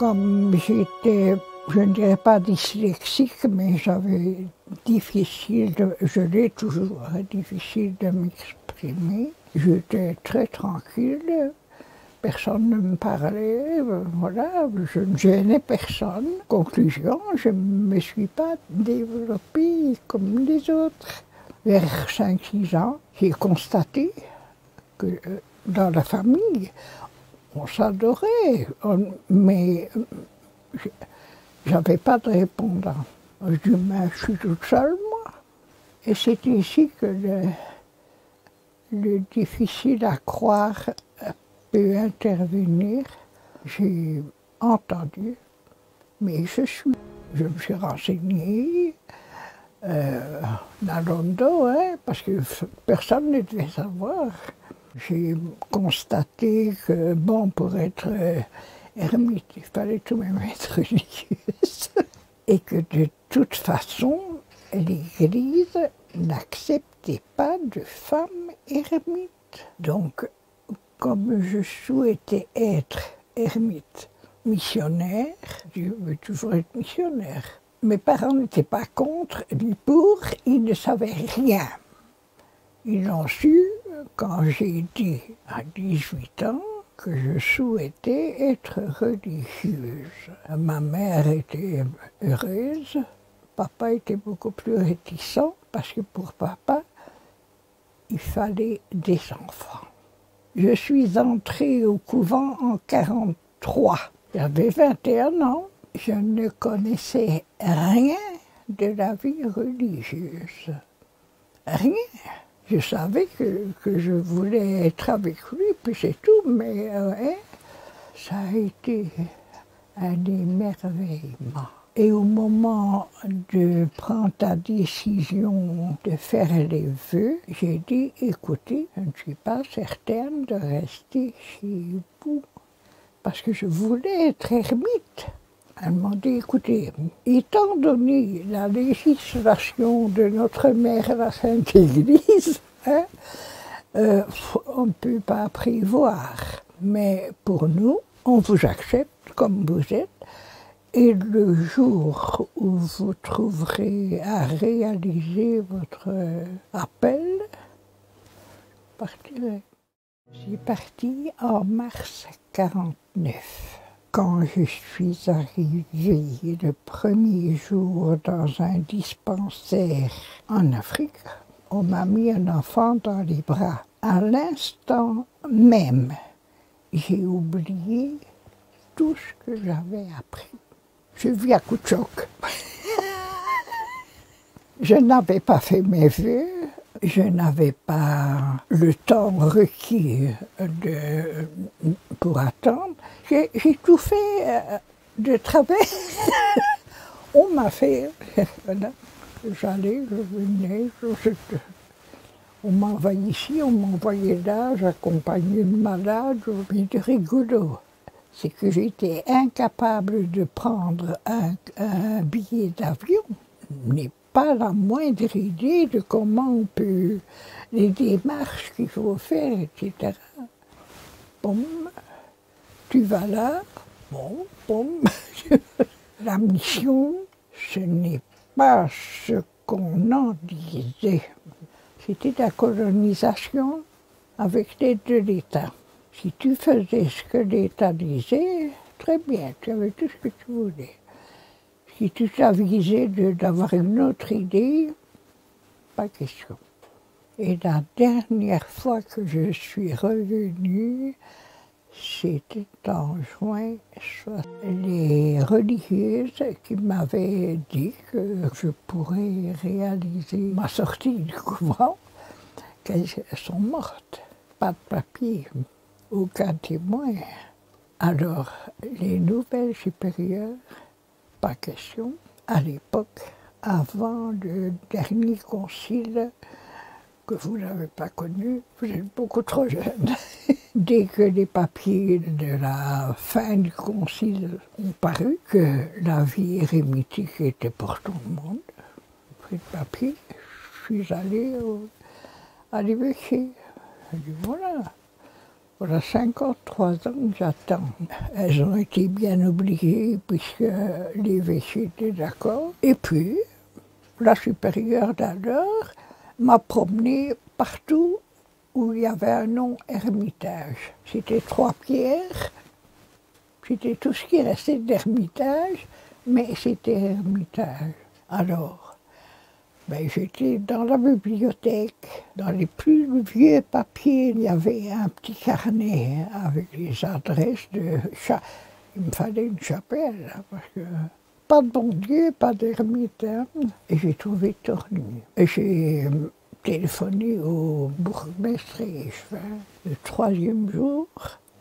Comme j'étais, je ne dirais pas dyslexique, mais je l'ai toujours, difficile de m'exprimer. J'étais très tranquille, personne ne me parlait, voilà, je ne gênais personne. Conclusion, je ne me suis pas développée comme les autres. Vers 5-6 ans, j'ai constaté que dans la famille, on s'adorait, mais j'avais pas de répondant. Je dis, mais je suis toute seule, moi. Et c'est ici que le difficile à croire peut intervenir. J'ai entendu, mais je me suis renseignée dans Londres, hein, parce que personne ne devait savoir. J'ai constaté que, bon, pour être ermite, il fallait tout de même être religieuse. Et que de toute façon, l'Église n'acceptait pas de femmes ermites. Donc, comme je souhaitais être ermite missionnaire, je veux toujours être missionnaire. Mes parents n'étaient pas contre ni pour, ils ne savaient rien. Ils l'ont su quand j'ai dit à 18 ans que je souhaitais être religieuse. Ma mère était heureuse, papa était beaucoup plus réticent parce que pour papa, il fallait des enfants. Je suis entrée au couvent en 1943. J'avais 21 ans. Je ne connaissais rien de la vie religieuse. Rien. Je savais que je voulais être avec lui, puis c'est tout, mais ça a été un émerveillement. Et au moment de prendre la décision de faire les vœux, j'ai dit, écoutez, je ne suis pas certaine de rester chez vous, parce que je voulais être ermite. Elle m'a dit, écoutez, étant donné la législation de notre mère, la Sainte Église, hein, on ne peut pas prévoir. Mais pour nous, on vous accepte comme vous êtes. Et le jour où vous trouverez à réaliser votre appel, je partirai. J'ai parti en mars 1949. Quand je suis arrivée le premier jour dans un dispensaire en Afrique, on m'a mis un enfant dans les bras. À l'instant même, j'ai oublié tout ce que j'avais appris. Je vis à coup de choc. Je n'avais pas fait mes vœux, je n'avais pas le temps requis pour attendre. J'ai tout fait de travers. On m'a fait, voilà, j'allais, je venais, on m'envoyait ici, on m'envoyait là, j'accompagnais le malade, mais de rigolo. C'est que j'étais incapable de prendre un billet d'avion. Je n'ai pas la moindre idée de comment on peut, les démarches qu'il faut faire, etc. Boum, tu vas là, bon, boum. La mission, ce n'est pas ce qu'on en disait. C'était la colonisation avec l'aide de l'État. Si tu faisais ce que l'État disait, très bien, tu avais tout ce que tu voulais. Si tu t'avisais d'avoir une autre idée, pas question. Et la dernière fois que je suis revenue, c'était en juin, les religieuses qui m'avaient dit que je pourrais réaliser ma sortie du couvent, qu'elles sont mortes. Pas de papier, aucun témoin. Alors, les nouvelles supérieures, pas question. À l'époque, avant le dernier concile, que vous n'avez pas connu, vous êtes beaucoup trop jeune. Dès que les papiers de la fin du concile ont paru, que la vie érémitique était pour tout le monde, j'ai pris le papier, je suis allée à l'évêché. J'ai dit voilà, Voilà 53 ans que j'attends. Elles ont été bien obligées puisque l'évêché était d'accord. Et puis, la supérieure d'alors m'a promené partout où il y avait un nom Ermitage. C'était 3 pierres, c'était tout ce qui restait d'Ermitage, mais c'était Ermitage. Alors, j'étais dans la bibliothèque, dans les plus vieux papiers, il y avait un petit carnet avec les adresses de... Il me fallait une chapelle, parce que pas de bon Dieu, pas d'ermite. Et j'ai trouvé Torny. Et j'ai téléphoné au bourgmestre et le 3e jour,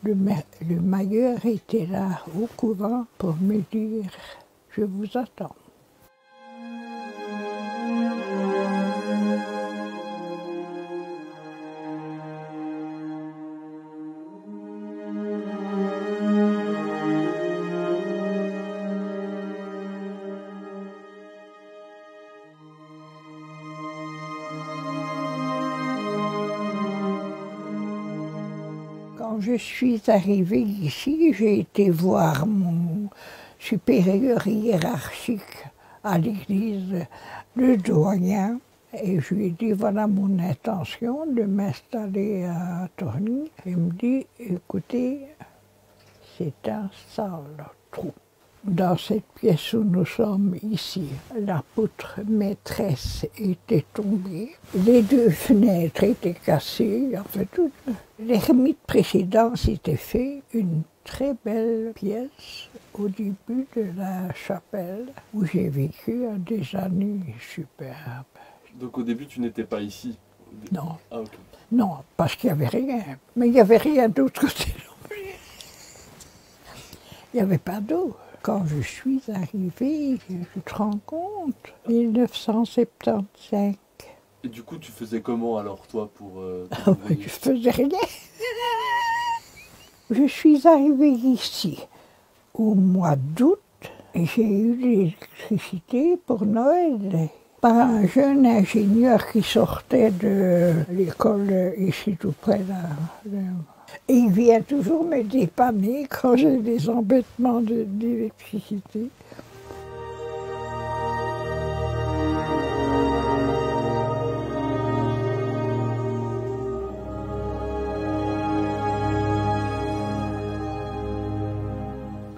le mailleur était là au couvent pour me dire « Je vous attends ». Quand je suis arrivée ici, j'ai été voir mon supérieur hiérarchique à l'église, le doyen, et je lui ai dit voilà mon intention de m'installer à Torny. Il me dit écoutez, c'est un sale trou. Dans cette pièce où nous sommes ici, la poutre maîtresse était tombée, les 2 fenêtres étaient cassées, enfin tout. L'ermite précédent s'était fait une très belle pièce au début de la chapelle où j'ai vécu des années superbes. Donc au début tu n'étais pas ici? Non. Ah, ok. Non, parce qu'il n'y avait rien. Mais il n'y avait rien d'autre côté non plus. Il n'y avait pas d'eau. Quand je suis arrivée, tu te rends compte, 1975. Et du coup, tu faisais comment alors, toi, pour Je faisais rien. Je suis arrivée ici au mois d'août et j'ai eu l'électricité pour Noël par un jeune ingénieur qui sortait de l'école ici tout près là. Et il vient toujours me dépanner quand j'ai des embêtements d'électricité.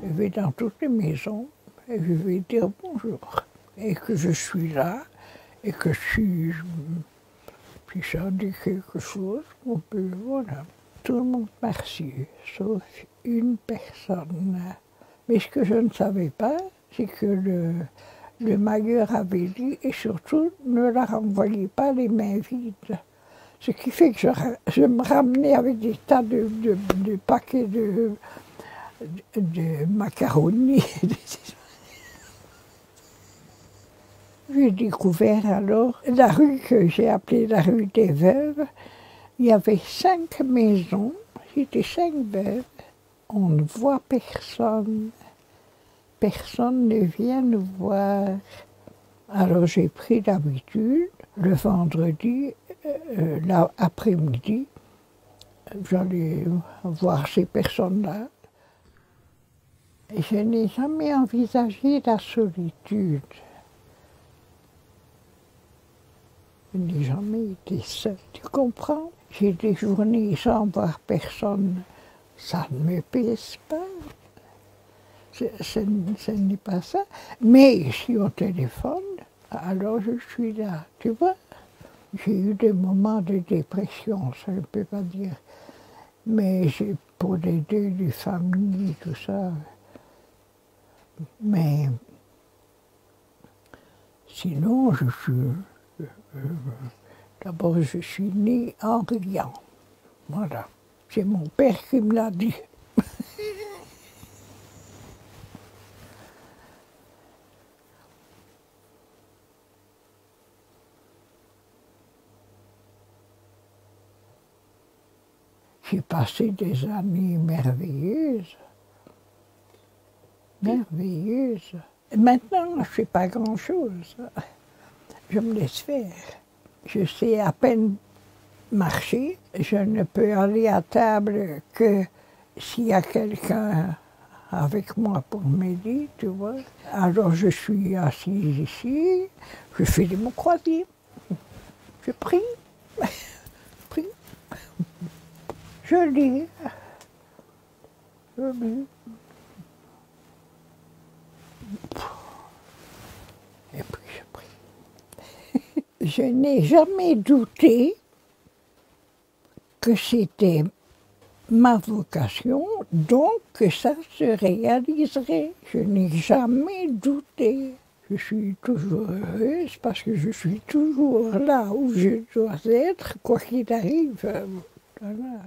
Je vais dans toutes les maisons et je vais dire bonjour. Et que je suis là et que si ça dit quelque chose, on peut, voilà. Tout le monde m'a reçu, sauf une personne. Mais ce que je ne savais pas, c'est que le mailleur avait dit, et surtout, ne la renvoyez pas les mains vides. Ce qui fait que je me ramenais avec des tas de paquets de macaroni. J'ai découvert alors la rue que j'ai appelée la rue des Veuves. Il y avait 5 maisons, c'était 5 veuves. On ne voit personne. Personne ne vient nous voir. Alors j'ai pris l'habitude, le vendredi, l'après-midi, j'allais voir ces personnes-là. Je n'ai jamais envisagé la solitude. Je n'ai jamais été seule, tu comprends? J'ai des journées sans voir personne, ça ne me pèse pas. Ce n'est pas ça. Mais si on téléphone, alors je suis là, tu vois? J'ai eu des moments de dépression, ça je ne peux pas dire. Mais pour les deuils de famille, tout ça. Mais sinon, d'abord, je suis née en riant. Voilà. C'est mon père qui me l'a dit. J'ai passé des années merveilleuses. Merveilleuses. Maintenant, je ne fais pas grand-chose. Je me laisse faire. Je sais à peine marcher. Je ne peux aller à table que s'il y a quelqu'un avec moi pour m'aider, tu vois. Alors je suis assise ici, je fais des mots croisés, je prie, je prie, je lis, je lis. Et puis je prie. Je n'ai jamais douté que c'était ma vocation, donc que ça se réaliserait. Je n'ai jamais douté. Je suis toujours heureuse parce que je suis toujours là où je dois être, quoi qu'il arrive. Voilà.